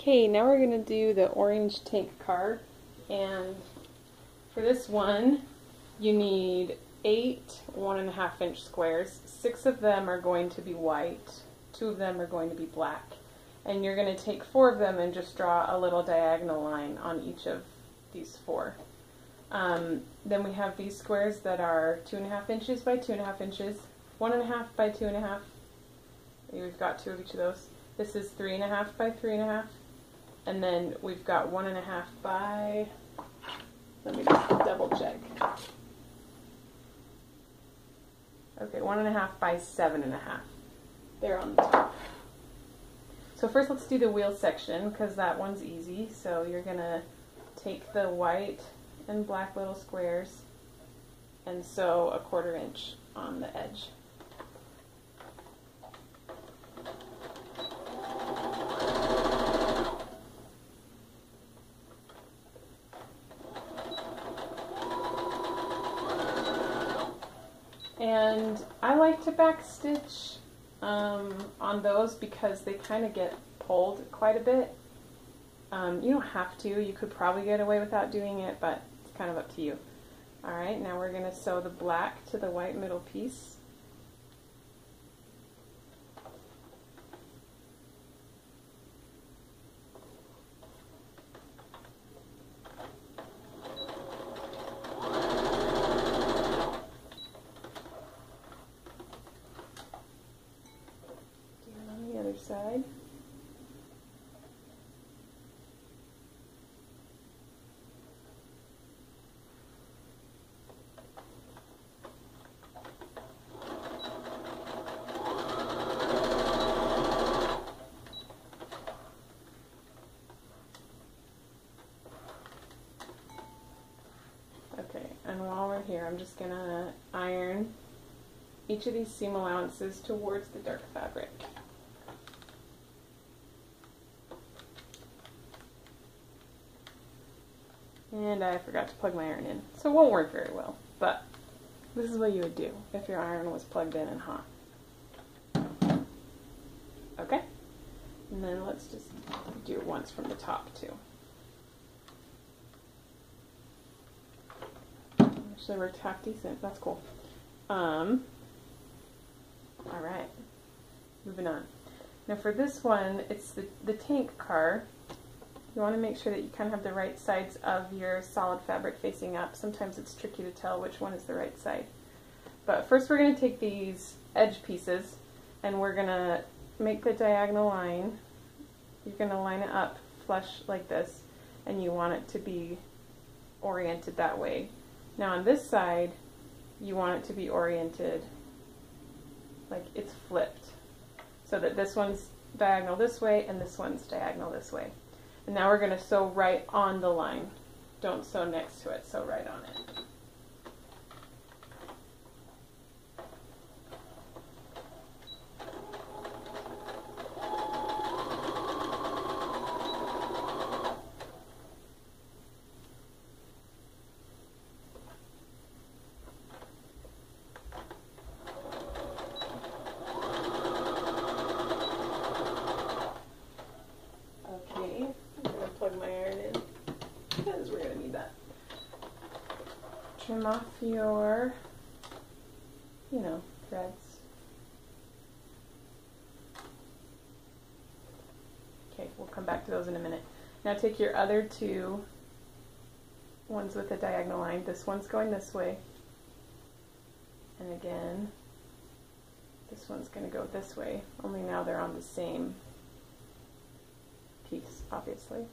Okay, now we're going to do the orange tank car, and for this one you need 8 1.5-inch squares. 6 of them are going to be white, 2 of them are going to be black, and you're going to take 4 of them and just draw a little diagonal line on each of these 4. Then we have these squares that are 2.5 inches by 2.5 inches, 1.5 by 2.5. We've got 2 of each of those. This is 3.5 by 3.5. And then we've got 1.5 by, let me just double check. Okay, 1.5 by 7.5. They're on the top. So first let's do the wheel section, because that one's easy. So you're going to take the white and black little squares and sew a 1/4 inch on the edge. And I like to backstitch on those because they kind of get pulled quite a bit. You don't have to. You could probably get away without doing it, but it's kind of up to you. Alright, now we're going to sew the black to the white middle piece. Side. Okay, and while we're here, I'm just gonna iron each of these seam allowances towards the dark fabric. And I forgot to plug my iron in, so it won't work very well, but this is what you would do if your iron was plugged in and hot. Okay, and then let's just do it once from the top too. Actually worked half decent, that's cool. Alright, moving on. Now for this one, it's the tank car. You want to make sure that you kind of have the right sides of your solid fabric facing up. Sometimes it's tricky to tell which one is the right side. But first we're going to take these edge pieces and we're going to make the diagonal line. You're going to line it up flush like this, and you want it to be oriented that way. Now on this side, you want it to be oriented like it's flipped, so that this one's diagonal this way and this one's diagonal this way. And now we're going to sew right on the line. Don't sew next to it, sew right on it. Trim off your, threads. Okay, we'll come back to those in a minute. Now take your other 2 ones with a diagonal line. This one's going this way. And again, this one's going to go this way, only now they're on the same piece, obviously.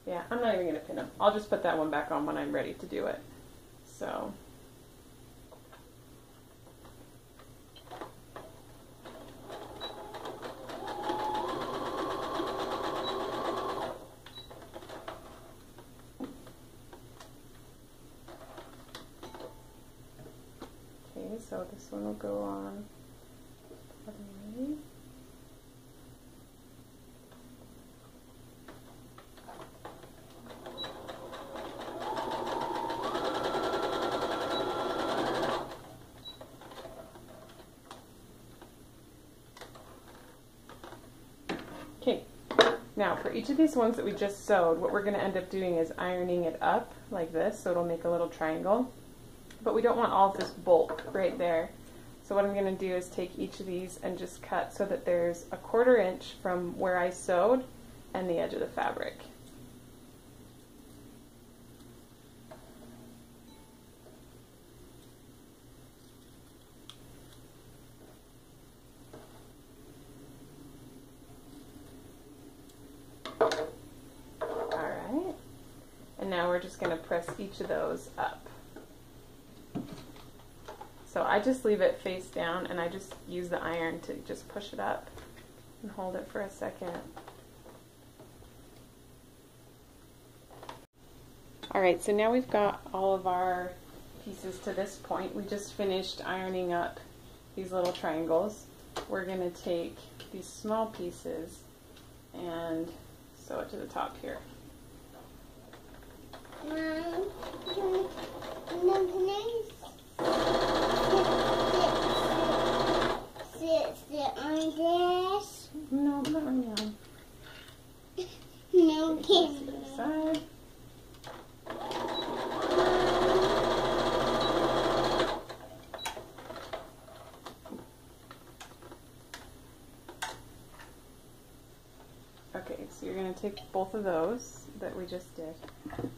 Yeah, I'm not even going to pin them. I'll just put that one back on when I'm ready to do it. So, okay, so this one will go on. Now for each of these ones that we just sewed, what we're going to end up doing is ironing it up like this, so it'll make a little triangle. But we don't want all of this bulk right there. So what I'm going to do is take each of these and just cut so that there's a 1/4 inch from where I sewed and the edge of the fabric. Alright, and now we're just going to press each of those up. So I just leave it face down and I just use the iron to just push it up and hold it for a second. Alright, so now we've got all of our pieces to this point. We just finished ironing up these little triangles. We're going to take these small pieces and sew it to the top here. Sit on this. No, not right now. No, To the side. Okay, so you're going to take both of those that we just did.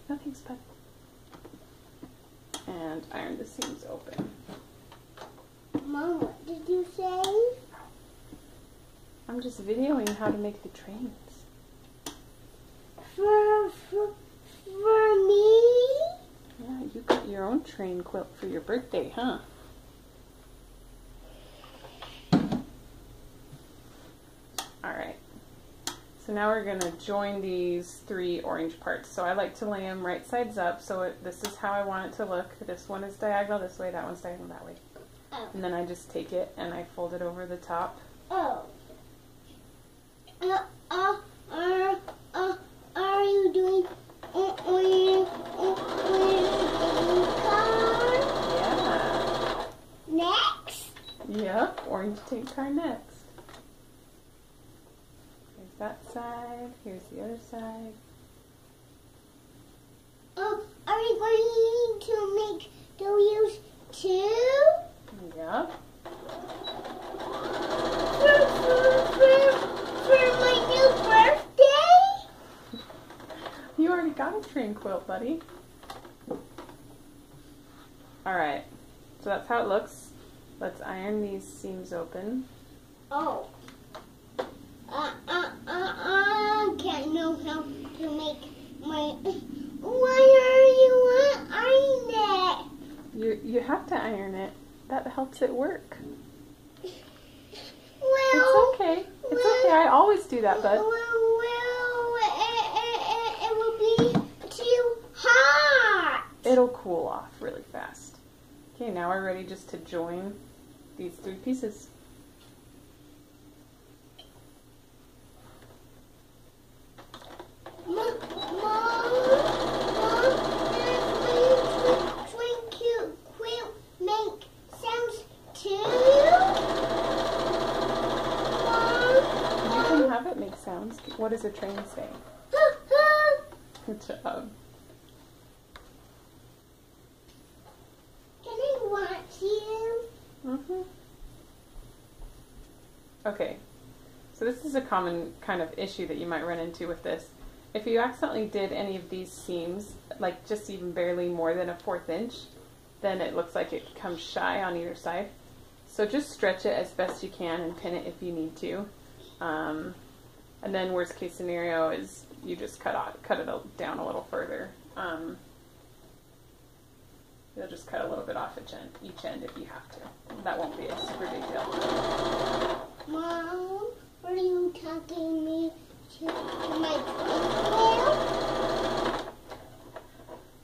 No thanks, bud. And iron the seams open. Mom, what did you say? I'm just videoing how to make the trains. For me? Yeah, you got your own train quilt for your birthday, huh? Alright. So now we're going to join these 3 orange parts. So I like to lay them right sides up. So this is how I want it to look. This one is diagonal this way, that one's diagonal that way. Oh. And then I just take it and I fold it over the top. Oh. Are you doing car? Yeah. Next? Yep, orange tank car next. Here's that side, here's the other side. Oh, are you going to make the wheels too? Yep. For my new birthday? You already got a train quilt, buddy. Alright, so that's how it looks. Let's iron these seams open. Oh. Can't know how to make my... Why are you ironing it? You have to iron it. That helps it work. Well... It's okay. It's okay. I always do that, bud. It will be too hot. It'll cool off really fast. Okay, now we're ready just to join these 3 pieces. Mom, Quilt make sounds too? You can have it make sounds. What does a train say? Good job. Can I watch you? Mm-hmm. Okay, so this is a common kind of issue that you might run into with this. If you accidentally did any of these seams, like just even barely more than a 1/4 inch, then it looks like it comes shy on either side. So just stretch it as best you can and pin it if you need to. And then worst case scenario is you just cut it down a little further. You'll just cut a little bit off each end if you have to. That won't be a super big deal. Mom, are you talking me to my quilt?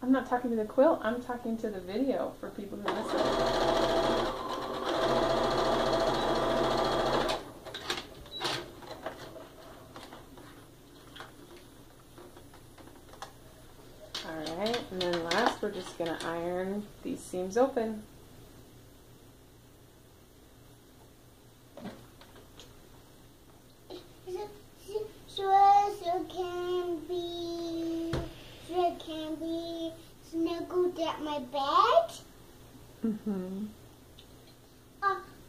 I'm not talking to the quilt, I'm talking to the video for people who listen. Alright, and then last we're just going to iron these seams open. So my bed? Mm-hmm.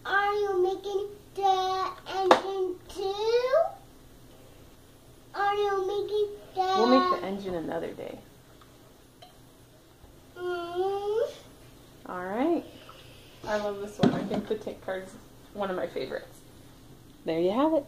Are you making the engine too? Are you making the... We'll make the engine another day. All right. I love this one. I think the tank card is one of my favorites. There you have it.